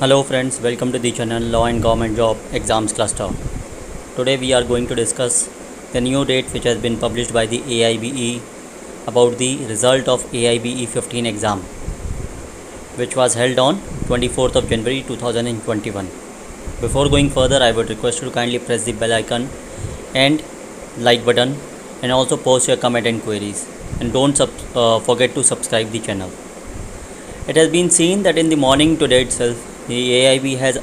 Hello friends, welcome to the channel Law and Government Job Exams Cluster. Today we are going to discuss the new date which has been published by the AIBE about the result of AIBE 15 exam, which was held on 24th of January 2021. Before going further, I would request you to kindly press the bell icon and like button and also post your comment and queries, and don't forget to subscribe the channel. It has been seen that in the morning today itself, the AIB has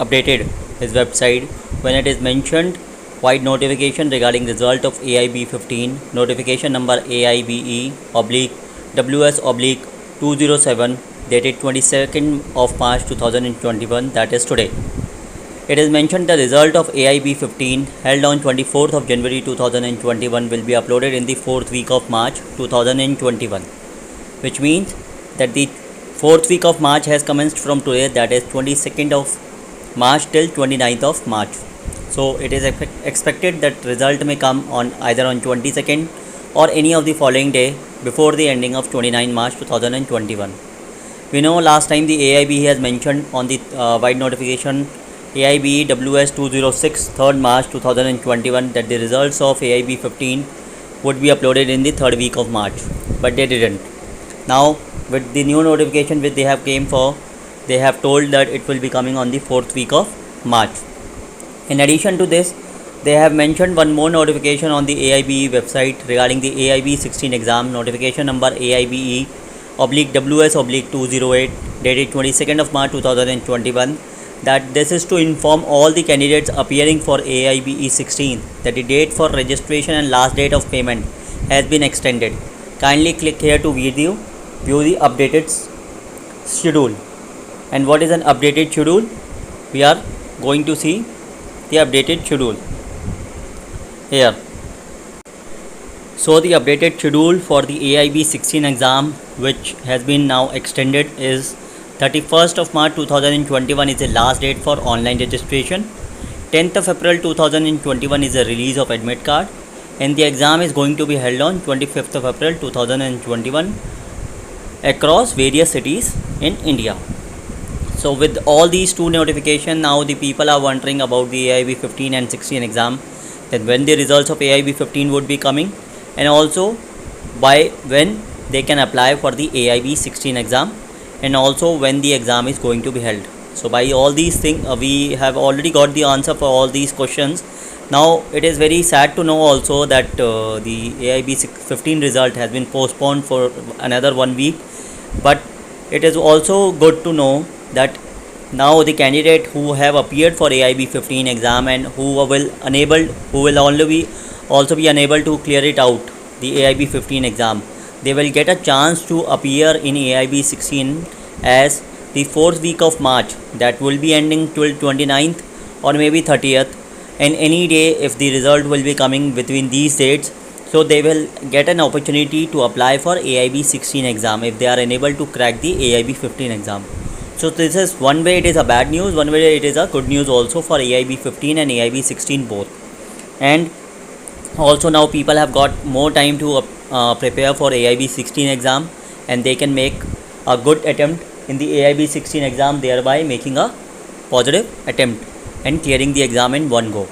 updated his website when it is mentioned wide notification regarding result of AIB 15, notification number AIBE WS 207, dated 22nd of March 2021, that is today. It is mentioned the result of AIB 15 held on 24th of January 2021 will be uploaded in the 4th week of March 2021, which means that the 4th week of March has commenced from today, that is 22nd of March till 29th of March. So it is expected that result may come on either on 22nd or any of the following day before the ending of 29 March 2021. We know last time the AIB has mentioned on the wide notification AIBE WS 206 3rd March 2021 that the results of AIB 15 would be uploaded in the 3rd week of March, but they didn't. Now with the new notification which they have came for, they have told that it will be coming on the 4th week of March. In addition to this, they have mentioned one more notification on the AIBE website regarding the AIB 16 exam, notification number AIBE WS 208, dated 22nd of March 2021, that this is to inform all the candidates appearing for AIBE 16 that the date for registration and last date of payment has been extended. Kindly click here to view the updated schedule. And what is an updated schedule? We are going to see the updated schedule here. So the updated schedule for the AIB 16 exam, which has been now extended, is 31st of March 2021 is the last date for online registration. 10th of April 2021 is the release of admit card, and the exam is going to be held on 25th of April 2021 across various cities in India. So with all these two notifications, now the people are wondering about the AIB 15 and 16 exam, then when the results of AIB 15 would be coming, and also by when they can apply for the AIB 16 exam, and also when the exam is going to be held. So by all these things, we have already got the answer for all these questions. Now it is very sad to know also that the AIB 15 result has been postponed for another 1 week, but it is also good to know that now the candidate who have appeared for AIB 15 exam and who will also be unable to clear it out, the AIB 15 exam, they will get a chance to appear in AIB 16 as the 4th week of March, that will be ending till 29th or maybe 30th, and any day if the result will be coming between these dates. So they will get an opportunity to apply for AIB 16 exam if they are unable to crack the AIB 15 exam. So this is one way it is a bad news, one way it is a good news also for AIB 15 and AIB 16 both. And also now people have got more time to prepare for AIB 16 exam, and they can make a good attempt in the AIB 16 exam, thereby making a positive attempt and clearing the exam in one go.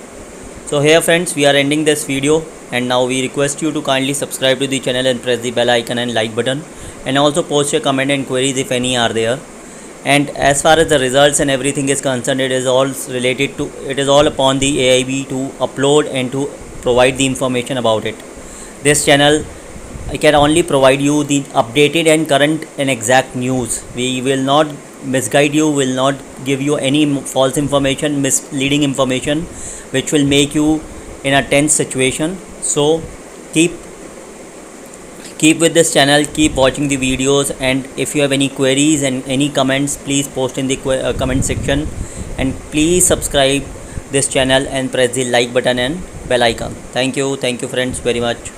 So here friends, we are ending this video, and now we request you to kindly subscribe to the channel and press the bell icon and like button, and also post your comment and queries if any are there. And as far as the results and everything is concerned, it is all upon the AIB to upload and to provide the information about it. This channel, I can only provide you the updated and current and exact news. We will not misguide you, will not give you any false information, misleading information which will make you in a tense situation. So keep with this channel, keep watching the videos, and if you have any queries and any comments, please post in the comment section, and please subscribe this channel and press the like button and bell icon. Thank you friends very much.